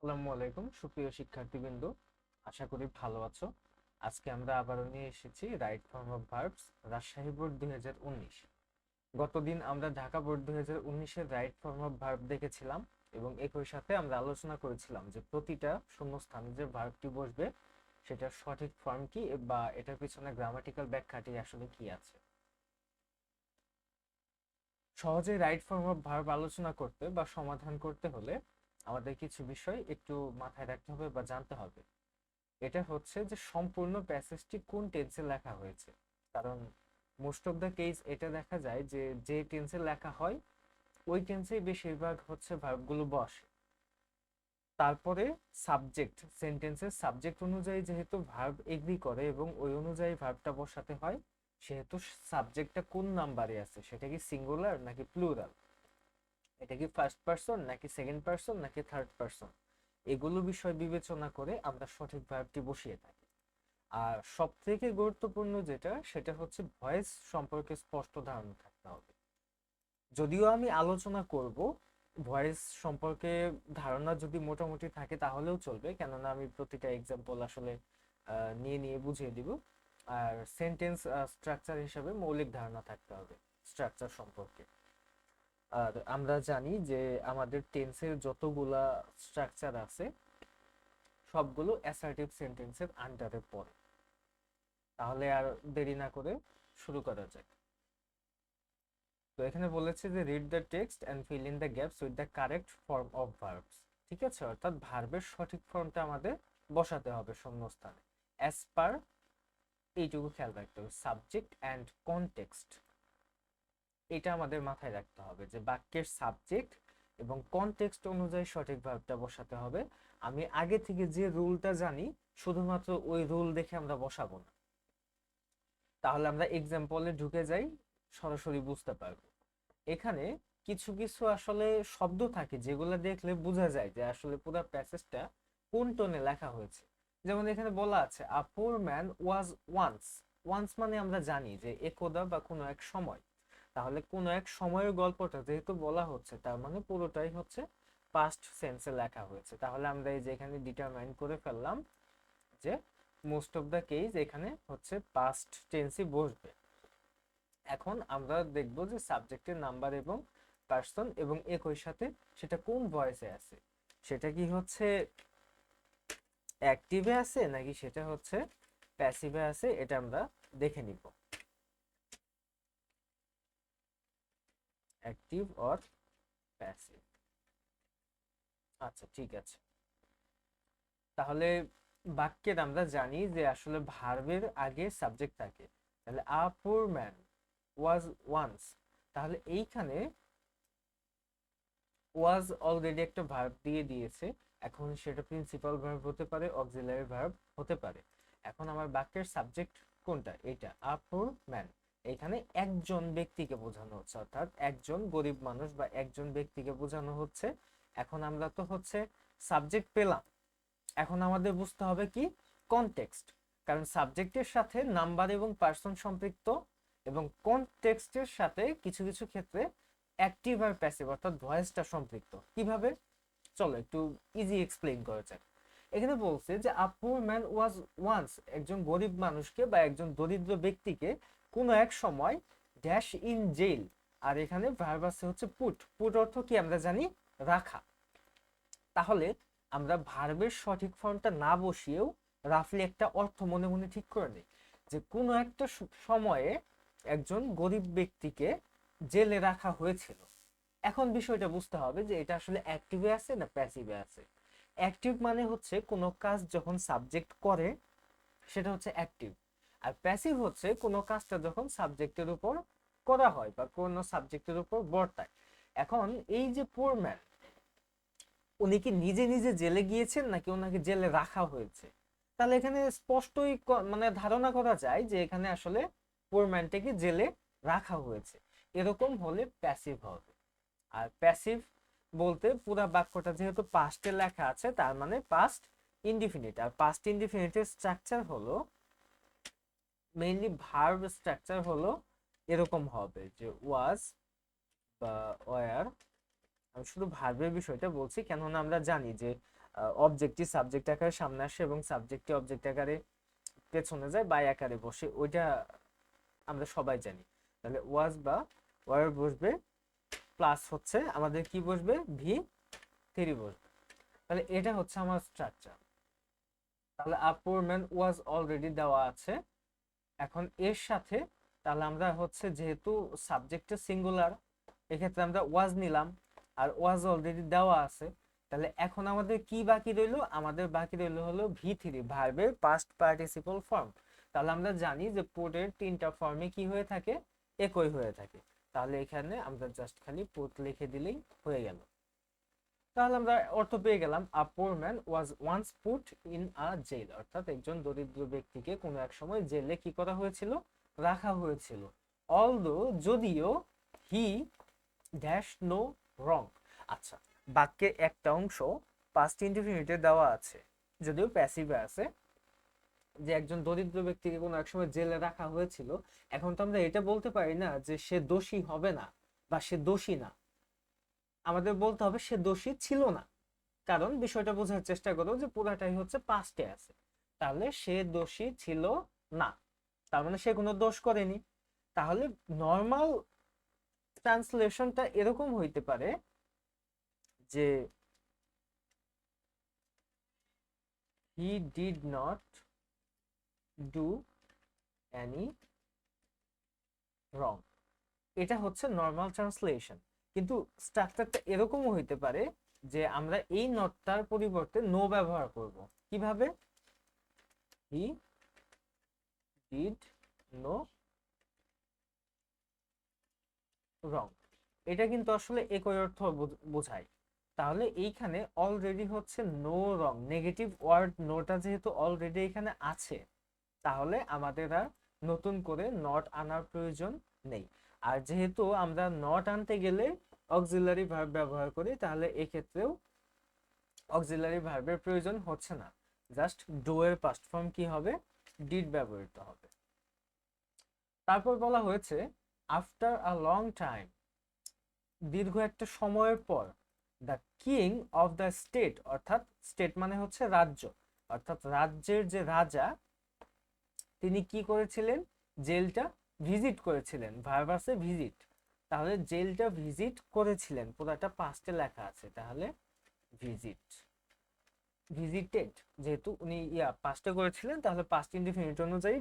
আসসালামু আলাইকুম সুপ্রিয় শিক্ষার্থীবৃন্দ, আশা করি ভালো আছো। আজকে আমরা আবারও নিয়ে এসেছি right form of verbs Rajshahi board 2019। গতদিন আমরা ঢাকা বোর্ড 2019-এর রাইট ফর্ম অফ ভার্ব দেখেছিলাম এবং একই সাথে আমরা আলোচনা করেছিলাম যে প্রতিটা শূন্যস্থানে যে ভার্বটি বসবে সেটার সঠিক ফর্ম কি বা এটার পিছনে গ্রামাটিক্যাল ব্যাখ্যাটি আসলে কি আছে। সহজে রাইট ফর্ম অফ ভার্ব আলোচনা করতে বা সমাধান করতে হলে আমাদের কিছু বিষয় একটু মাথায় রাখতে হবে বা জানতে হবে। এটা হচ্ছে যে সম্পূর্ণ প্যাসেজটি কোন টেন্সে লেখা হয়েছে। কারণ মোস্ট অফ দ্য কেস এটা দেখা যায় যে যে টেন্সে লেখা হয় ওই টেন্সেই বেশিরভাগ হচ্ছে ভার্বগুলো বসে। তারপরে সাবজেক্ট, সেন্টেন্সের সাবজেক্ট অনুযায়ী যেহেতু ভার্ব এগ্রি করে এবং ওই অনুযায়ী ভার্বটা বসাতে হয়, সেহেতু সাবজেক্টটা কোন নাম্বারে আছে, সেটা কি সিঙ্গুলার নাকি প্লুরাল, এটা কি ফার্স্ট পারসন নাকি সেকেন্ড পারসন নাকি থার্ড পারসন, এগুলো বিষয় বিবেচনা করে আমরা সঠিক ভার্বটি বসিয়ে থাকি। আর সব থেকে গুরুত্বপূর্ণ যেটা সেটা হচ্ছে ভয়েস সম্পর্কে স্পষ্ট ধারণা থাকতে হবে। যদিও আমি আলোচনা করব ভয়েস সম্পর্কে ধারণা যদি মোটামুটি থাকে তাহলেও চলবে, কেননা আমি প্রতিটা এক্সাম্পল আসলে নিয়ে নিয়ে বুঝিয়ে দিব। আর সেন্টেন্স স্ট্রাকচার হিসেবে মৌলিক ধারণা থাকতে হবে স্ট্রাকচার সম্পর্কে। আর আমরা জানি যে আমাদের টেন্সের যতগুলা স্ট্রাকচার আছে সবগুলো অ্যাসার্টিভ সেন্টেন্সের আন্ডারে পড়ে। তাহলে আর দেরি না করে শুরু করা যাক। তো এখানে বলেছে যে read the text and fill in the gaps with the correct form of verbs. ঠিক আছে, অর্থাৎ ভার্বের সঠিক ফর্মটা আমাদের বসাতে হবে শূন্যস্থানে অ্যাজ পার, এইটুকু খেয়াল রাখতে হবে, সাবজেক্ট অ্যান্ড কনটেক্সট। এটা আমাদের মাথায় রাখতে হবে যে বাক্যের সাবজেক্ট এবং কনটেক্সট অনুযায়ী সঠিক ভার্বটা বসাতে হবে। আমি আগে থেকে যে রুলটা জানি শুধুমাত্র ওই রুল দেখে আমরা বসাবো না। তাহলে আমরা এক্সাম্পলে ঢুকে যাই, সরাসরি বুঝতে পারবো। এখানে কিছু কিছু আসলে শব্দ থাকে যেগুলো দেখলে বোঝা যায় যে আসলে পুরো প্যাসেজটা কোন টোনে লেখা হয়েছে। যেমন এখানে বলা আছে আ poor man was once. Once মানে আমরা জানি যে একদা বা কোনো এক সময়। তাহলে কোনো এক সময়ের গল্পটা যেহেতু বলা হচ্ছে তার মানে পুরোটাই হচ্ছে পাস্ট সেন্সে লেখা হয়েছে। তাহলে আমরা এই যে এখানে ডিটারমাইন করে ফেললাম যে মোস্ট অফ দ্য কেস এখানে হচ্ছে পাস্ট টেন্সই বসবে। এখন আমরা দেখব যে সাবজেক্টের নাম্বার এবং পার্সন এবং একই সাথে সেটা কোন ভয়েসে আছে, সেটা কি হচ্ছে অ্যাক্টিভে আছে নাকি সেটা হচ্ছে প্যাসিভে আছে, এটা আমরা দেখে নিব। Active or passive. আচ্ছা ঠিক আছে। তাহলে বাক্যের আমরা জানি যে আসলে ভার্বের আগে সাবজেক্ট থাকে। তাহলে আ পুর ম্যান ওয়াজ ওয়ান্স, তাহলে এইখানে ওয়াজ অলরেডি একটা ভার্ব দিয়ে দিয়েছে। এখন সেটা প্রিন্সিপাল ভার্ব হতে পারে, অক্সিলারি ভার্ব হতে পারে। এখন আমার বাক্যের সাবজেক্ট কোনটা, এটা আ পুর ম্যান। এখানে একজন ব্যক্তিকে বোঝানো হচ্ছে, অর্থাৎ একজন গরিব মানুষ বা একজন ব্যক্তিকে বোঝানো হচ্ছে। এখন আমরা তো হচ্ছে সাবজেক্ট পেলাম, এখন আমাদের বুঝতে হবে কি কনটেক্সট। কারণ সাবজেক্টের সাথে নাম্বার এবং পার্সন সম্পৃক্ত এবং কনটেক্সটের সাথে কিছু কিছু ক্ষেত্রে অ্যাক্টিভ আর প্যাসিভ অর্থাৎ ভয়েসটা সম্পৃক্ত। কিভাবে, চলো একটু ইজি এক্সপ্লেইন করা যাক। এখানে বলছে যে আ পুর ম্যান ওয়াজ ওয়ান্স, একজন গরিব মানুষকে বা একজন দরিদ্র ব্যক্তিকে কোনো এক সময় ড্যাশ ইন জেল। আর এখানে ভার্ব আছে হচ্ছে পুট। পুট অর্থ কি আমরা জানি, রাখা। তাহলে আমরা ভার্বের সঠিক ফর্মটা না বসিয়েও রাফলি একটা অর্থ মনে মনে ঠিক করে নিই যে কোনো একটা সময়ে একজন গরিব ব্যক্তিকে জেলে রাখা হয়েছিল। এখন বিষয়টা বুঝতে হবে যে এটা আসলে অ্যাক্টিভে আছে না প্যাসিভে আছে। অ্যাক্টিভ মানে হচ্ছে কোনো কাজ যখন সাবজেক্ট করে সেটা হচ্ছে অ্যাক্টিভ। আর প্যাসিভ হচ্ছে কোনো কাজটা যখন সাবজেক্টের উপর করা হয় বা কোনো সাবজেক্টের উপর বর্তায়। এখন এই যে পুর ম্যান, উনি কি নিজে নিজে জেলে গিয়েছেন নাকি ওনাকে জেলে রাখা হয়েছে? তাহলে এখানে স্পষ্টই মানে ধারণা করা যায় যে এখানে আসলে পুর ম্যানটাকে জেলে রাখা হয়েছে। এরকম হলে প্যাসিভ হবে। আর প্যাসিভ বলতে পুরো বাক্যটা যেহেতু পাস্টে লেখা আছে তার মানে পাস্ট ইনডিফিনিট। আর পাস্ট ইনডিফিনিটের স্ট্রাকচার হলো মেইনলি ভার্ব স্ট্রাকচার হলো এরকম হবে যে ওয়াজ বা ওয়ার। আমি শুধু ভার্বের বিষয়টা বলছি কেননা আমরা জানি যে অবজেক্টটি সাবজেক্ট আকারে সামনে আসে এবং সাবজেক্টটি অবজেক্ট আকারে পেছনে যায় বাই আকারে বসে, ওইটা আমরা সবাই জানি। তাহলে ওয়াজ বা ওয়ার বসবে, প্লাস হচ্ছে আমাদের কি বসবে, ভি থ্রি বসবে। তাহলে এটা হচ্ছে আমার স্ট্রাকচার। তাহলে আ পুর ম্যান ওয়াজ অলরেডি দেওয়া আছে। এখন এর সাথে তাহলে আমরা হচ্ছে যেহেতু সাবজেক্টে সিঙ্গুলার, এক্ষেত্রে আমরা ওয়াজ নিলাম আর ওয়াজ অলরেডি দেওয়া আছে। তাহলে এখন আমাদের কি বাকি রইলো, আমাদের বাকি রইলো হলো ভি থ্রি, ভার্বের পাস্ট পার্টিসিপল ফর্ম। তাহলে আমরা জানি যে পুটের তিনটা ফর্মে কি হয়ে থাকে, একই হয়ে থাকে। তাহলে এখানে আমরা জাস্ট খালি পুট লিখে দিলেই হয়ে গেল। তাহলে আমরা অর্থ পেয়ে গেলাম, a poor man was once put in a jail, অর্থাৎ একজন দরিদ্র ব্যক্তিকে কোনো এক সময় জেলে কি করা হয়েছিল, রাখা হয়েছিল। অলদো, যদিও, হি ড্যাশ নো রং। আচ্ছা, বাক্যে একটা অংশ পাস্ট ইনডিফিনিটে দেওয়া আছে, যদিও প্যাসিভে আছে, যে একজন দরিদ্র ব্যক্তিকে কোনো এক সময় জেলে রাখা হয়েছিল। এখন তো আমরা এটা বলতে পারি না যে সে দোষী হবে না বা সে দোষী না, আমাদের বলতে হবে সে দোষী ছিল না। কারণ বিষয়টা বোঝার চেষ্টা করো যে পুরাটাই হচ্ছে পাস্টে আছে। তাহলে সে দোষী ছিল না, তার মানে সে কোনো দোষ করেনি। তাহলে নর্মাল ট্রান্সলেশনটা এরকম হইতে পারে যে he did not do any wrong. এটা হচ্ছে নর্মাল ট্রান্সলেশন। কিন্তু স্ট্রাকচারটা এরকমও হইতে পারে যে আমরা এই নটটার পরিবর্তে নো ব্যবহার করব। কিভাবে, হি ডিড নো রং, এটা কিন্তু আসলে একই অর্থ বোঝায়। তাহলে এইখানে অলরেডি হচ্ছে নো রং, নেগেটিভ ওয়ার্ড নোটা যেহেতু অলরেডি এখানে আছে, তাহলে আমাদের আর নতুন করে নট আনার প্রয়োজন নেই। আর যেহেতু আমরা নট আনতে গেলে অক্সিলারি ভার্ব ব্যবহার করি, তাহলে এক্ষেত্রেও অক্সিলারি ভার্বের প্রয়োজন হচ্ছে না, জাস্ট ডু এর পাস্ট ফর্ম কি হবে, ডিড ব্যবহৃত হবে। তারপর বলা হয়েছে আফটার আ লং টাইম, দীর্ঘ একটা সময়ের পর, the king of the state, অর্থাৎ স্টেট মানে হচ্ছে রাজ্য, অর্থাৎ রাজ্যের যে রাজা, তিনি কি করেছিলেন, জেলটা ভিজিট করেছিলেন, ভার্ব আছে ভিজিট। তাহলে জেলটা ভিজিট করেছিলেন, পুরোটা পাস্টে লেখা আছে, তাহলে ভিজিট, ভিজিটেড, যেহেতু উনি পাস্টে করেছিলেন, তাহলে পাস্ট ইনডিফিনিট অনুযায়ী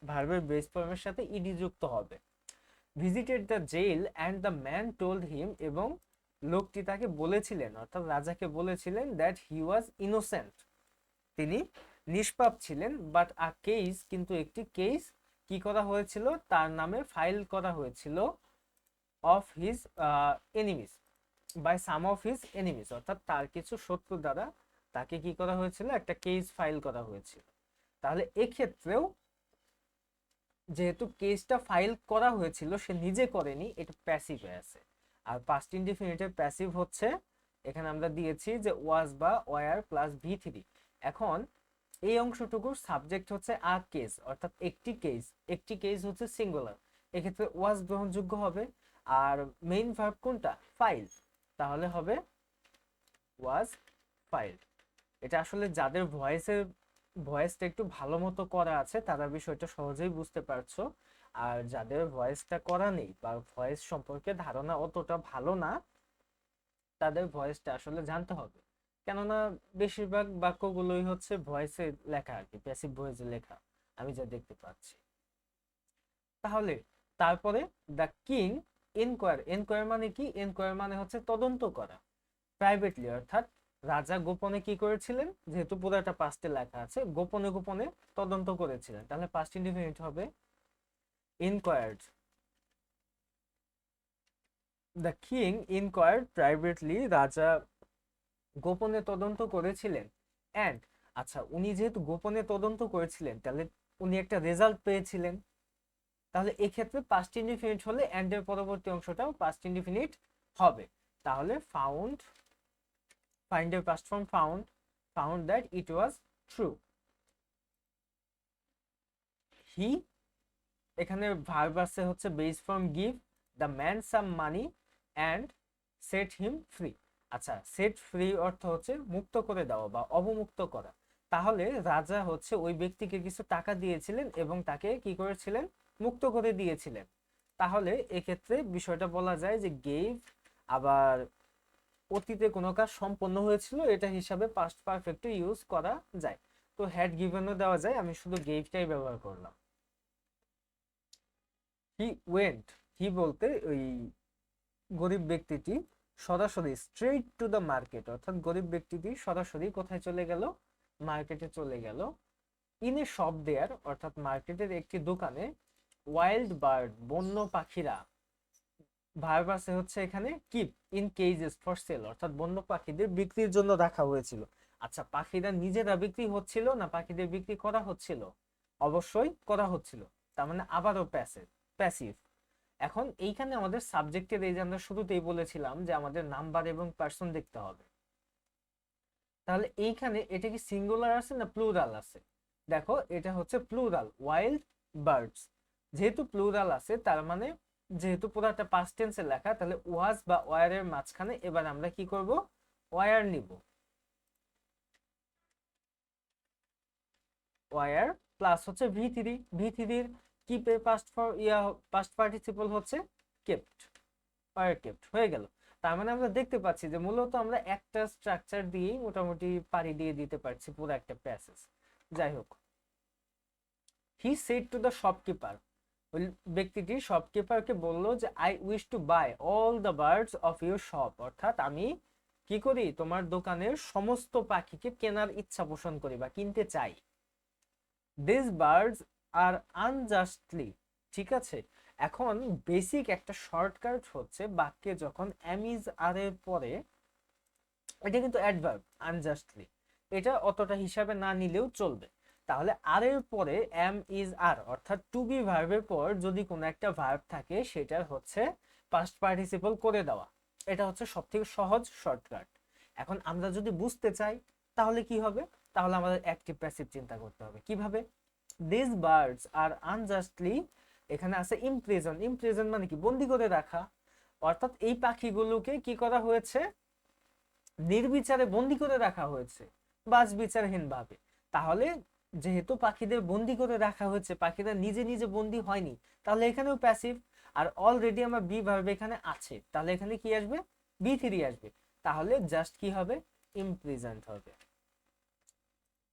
ভার্বের বেস ফর্মের সাথে ইডি যুক্ত হবে। Visited the jail and the man told him, এবং লোকটি তাকে বলেছিলেন, অর্থাৎ রাজাকে বলেছিলেন, দ্যাট হি ওয়াজ ইনোসেন্ট, তিনি নিষ্পাপ ছিলেন। বাট আ কেস, কিন্তু একটি কেস কি করা হয়েছিল, তার নামে ফাইল করা হয়েছিল, of his enemies, by some of his enemies, অর্থাৎ তার কিছু শত্রু দ্বারা তাকে কি করা হয়েছিল, একটা কেস ফাইল করা হয়েছিল। তাহলে এক্ষেত্রেও যেহেতু কেসটা ফাইল করা হয়েছিল, সে নিজে করেনি, এটা প্যাসিভে আছে। আর পাস্ট ইনডিফিনিটের প্যাসিভ হচ্ছে, এখানে আমরা দিয়েছি যে ওয়াজ বা ওয়ার প্লাস ভি থ্রি। এখন এই অংশটুকুর সাবজেক্ট হচ্ছে আ কেস, অর্থাৎ একটি কেস, একটি কেস হচ্ছে সিঙ্গুলার, এক্ষেত্রে ওয়াজ গ্রহণযোগ্য হবে। আর মেইন ভার্ব কোনটা, ফাইল, তাহলে হবে ওয়াজ ফাইল। এটা আসলে যাদের ভয়েসটা একটু ভালো মতো করা আছে তারা বিষয়টা সহজেই বুঝতে পারছো। আর যাদের ভয়েসটা করা নেই বা ভয়েস সম্পর্কে ধারণা অতটা ভালো না, তাদের ভয়েসটা আসলে জানতে হবে। কেননা বেশিরভাগ বাক্যগুলোই হচ্ছে ভয়েসে লেখা আর কি, প্যাসিভ ভয়েসে লেখা, আমি যা দেখতে পাচ্ছি। তাহলে তারপরে দ্য কিং এনকোয়ার, এনকোয়ার মানে কি, এনকোয়ার মানে হচ্ছে তদন্ত করা, প্রাইভেটলি, অর্থাৎ রাজা গোপনে কি করেছিলেন, যেহেতু পুরোটা পাস্টে লেখা আছে, গোপনে গোপনে তদন্ত করেছিলেন, তাহলে পাস্ট ইনডিফিনিট হবে ইনকোয়ার্ড। দ্য কিং ইনকোয়ার্ড প্রাইভেটলি, রাজা গোপনে তদন্ত করেছিলেন। অ্যান্ড, আচ্ছা উনি যেহেতু গোপনে তদন্ত করেছিলেন, তাহলে উনি একটা রেজাল্ট পেয়েছিলেন। তাহলে এক্ষেত্রে পাস্ট ইনডিফিনিট হলে অ্যান্ড এর পরবর্তী অংশটাও পাস্ট ইনডিফিনিট হবে। তাহলে ফাউন্ড, ফাইন্ড এর past form found, found that it was true. He, এখানে ভার্ব আছে হচ্ছে base form give the man some money and set him free. আচ্ছা, সেট ফ্রি অর্থ হচ্ছে মুক্ত করে দেওয়া বা অবমুক্ত করা। তাহলে রাজা হচ্ছে ওই ব্যক্তিকে কিছু টাকা দিয়েছিলেন এবং তাকে কি করেছিলেন, মুক্ত করে দিয়েছিলেন। তাহলে এক্ষেত্রে বিষয়টা বলা যায় যে গেভ, আবার অতীতে কোনো কাজ সম্পন্ন হয়েছিল এটা হিসাবে পাস্ট পারফেক্ট ইউজ করা যায়। তো হ্যাড গিভেনও দেওয়া যায়, আমি শুধু গেভটাই ব্যবহার করলাম। হি ওয়েন্ট, হি বলতে ওই গরিব ব্যক্তিটি সরাসরি স্ট্রেট টু দ্য মার্কেট, অর্থাৎ গরিব ব্যক্তিটি সরাসরি কোথায় চলে গেল, মার্কেটে চলে গেল। ইন এ শপ দেয়ার, অর্থাৎ মার্কেটের একটি দোকানে, ওয়াইল্ড বার্ড, বন্য পাখিরা, ভার্ব আছে হচ্ছে এখানে কিপ ইন কেজেস ফর সেল, অর্থাৎ বন্য পাখিদের বিক্রির জন্য রাখা হয়েছিল। আচ্ছা, পাখিরা নিজেরা বিক্রি হচ্ছিল না পাখিদের বিক্রি করা হচ্ছিল? অবশ্যই করা হচ্ছিল, তার মানে আবারও প্যাসিভ। এখন এইখানে আমাদের সাবজেক্টের এই যে আমরা শুরুতেই বলেছিলাম যে আমাদের নাম্বার এবং পার্সন দেখতে হবে, তাহলে এইখানে এটা কি সিঙ্গুলার আছে না প্লুরাল আছে? দেখো এটা হচ্ছে প্লুরাল, ওয়াইল্ড বার্ডস। যেহেতু প্লুরাল আছে তার মানে যেহেতু পুরোটা পাস্ট টেন্সে লেখা, তাহলে ওয়াজ বা ওয়ার এর মাঝখানে এবার আমরা কি করব, ওয়ার নিব। ওয়ার প্লাস হচ্ছে ভি3, ভি3 এর কিপে পাস্ট ফর পাস্ট পার্টিসিপল হচ্ছে কেপ্ট, ওয়ার কেপ্ট হয়ে গেল। তার মানে আমরা দেখতে পাচ্ছি যে মূলত আমরা একটা স্ট্রাকচার দিয়েই মোটামুটি পারি দিয়ে দিতে পারছি পুরো একটা প্যাসেজ। যাই হোক, he said to the shopkeeper, ওই ব্যক্তিটি শপকিপারকে বলল যে I wish to buy all the birds of your shop, অর্থাৎ আমি কি করি, তোমার দোকানের সমস্ত পাখিকে কেনার ইচ্ছা পোষণ করি বা কিনতে চাই। দিস বার্ডস আর আনজাস্টলি, ঠিক আছে। এখন বেসিক একটা শর্টকাট হচ্ছে বাক্যে যখন এম ইজ আর এর পরে, এটা কিন্তু অ্যাডভার্ব আনজাস্টলি, এটা অতটা হিসাবে না নিলেও চলবে। তাহলে আর এর পরে এম ইজ আর, অর্থাৎ টু বি ভার্বের পর যদি কোনো একটা ভার্ব থাকে সেটার হচ্ছে পাস্ট পার্টিসিপল করে দেওয়া, এটা হচ্ছে সবথেকে সহজ শর্টকাট। এখন আমরা যদি বুঝতে চাই তাহলে কি হবে, তাহলে আমাদের অ্যাক্টিভ প্যাসিভ চিন্তা করতে হবে কিভাবে। দিস বার্ডস আর আনজাস্টলি, এখানে আছে ইমপ্রিজন, ইমপ্রিজন মানে কি, বন্দি করে রাখা, অর্থাৎ এই পাখিগুলোকে কি করা হয়েছে, নির্বিচারে বন্দি করে রাখা হয়েছে, বাজ বিচারহীন ভাবে। তাহলে যেহেতু পাখিদের বন্দি করে রাখা হয়েছে, পাখিরা নিজে নিজে বন্দি হয়নি, তাহলে এখানেও প্যাসিভ। আর অলরেডি আমার বি ভার্ব এখানে আছে, তাহলে এখানে কি আসবে, বি3 আসবে। তাহলে জাস্ট কি হবে, ইমপ্রিজেন্ট হবে।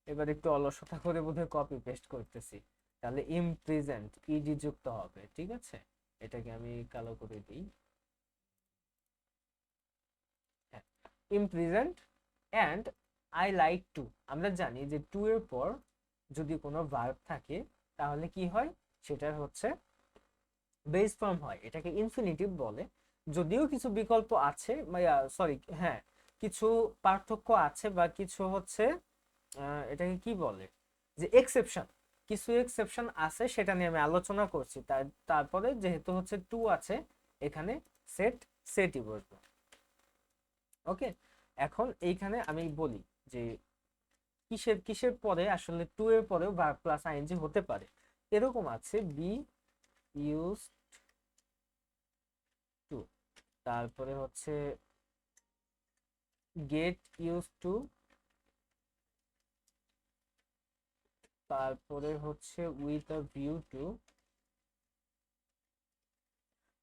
এবার একটু অলসতা করে বোধহয় কপি পেস্ট করতেছি, তাহলে ইমপ্রিজেন্ট ইডি যুক্ত হবে, ঠিক আছে। এটাকে আমি কালো করে দিই, ইমপ্রিজেন্ট অ্যান্ড আই লাইক টু। আমরা জানি যে টু এর পর যদি কোনো ভার্ব থাকে তাহলে কি হয়, সেটার হচ্ছে বেস ফর্ম হয়, এটাকে ইনফিনিটিভ বলে। যদিও কিছু বিকল্প আছে, সরি হ্যাঁ, কিছু পার্থক্য আছে বা কিছু হচ্ছে এটাকে কি বলে, যে এক্সেপশন, কিছু এক্সেপশন আছে, সেটা নিয়ে আমি আলোচনা করছি। তারপরে যেহেতু হচ্ছে টু আছে এখানে, সেটই বসবে। ওকে, এখন এইখানে আমি বলি যে কিসের কিসের পরে আসলে টু এর পরেও ভার্ব প্লাস আইএনজি হতে পারে। এরকম আছে বি ইউজ টু, তারপরে হচ্ছে গেট ইউজ টু, তারপরে হচ্ছে উইথ আ ভিউ টু।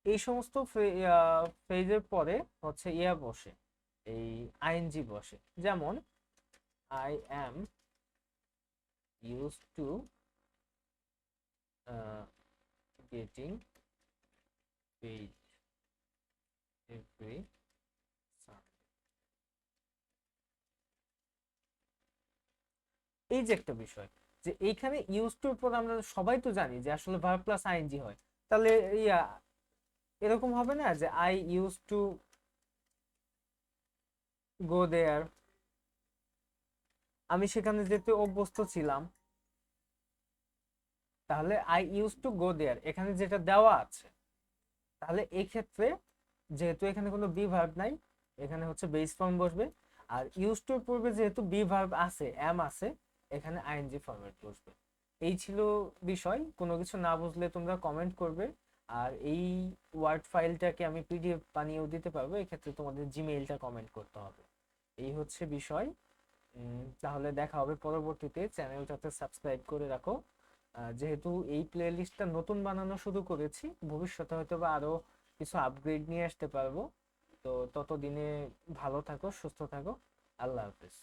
এই সমস্ত ফ্রেজের পরে হচ্ছে ইয়া বসে, এই আইএনজি বসে। যেমন I am use to getting paid every Sunday. এই যে একটা বিষয়, যে এইখানে ইউজ টুর পর আমরা সবাই তো জানি যে আসলে ভার্ব প্লাস আইএনজি হয়, তাহলে ইয়া এরকম হবে না যে আই ইউজ টু গো দেয়ার, আমি সেখানে যেতে অভ্যস্ত ছিলাম। তাহলে আই ইউজ টু গো দেয়ার এখানে যেটা দেওয়া আছে, তাহলে এই ক্ষেত্রে যেহেতু এখানে কোনো বি ভার্ব নাই, এখানে হচ্ছে বেস ফর্ম বসবে। আর ইউজ টুর পূর্বে যেহেতু বি ভার্ব আছে, এম আছে, এখানে আইএনজি ফরম্যাট বসবে। এই ছিল বিষয়। কোনো কিছু না বুঝলে তোমরা কমেন্ট করবে, আর এই ওয়ার্ড ফাইলটাকে আমি পিডিএফ বানিয়েও দিতে পারবো, এক্ষেত্রে তোমাদের জিমেইলটা কমেন্ট করতে হবে। এই হচ্ছে বিষয়। তাহলে দেখা হবে পরবর্তীতে, চ্যানেলটাতে সাবস্ক্রাইব করে রাখো। যেহেতু এই প্লে লিস্টটা নতুন বানানো শুরু করেছি, ভবিষ্যতে হয়তো বা আরো কিছু আপগ্রেড নিয়ে আসতে পারবো। তো ততদিনে ভালো থাকো, সুস্থ থাকো। আল্লাহ হাফেজ।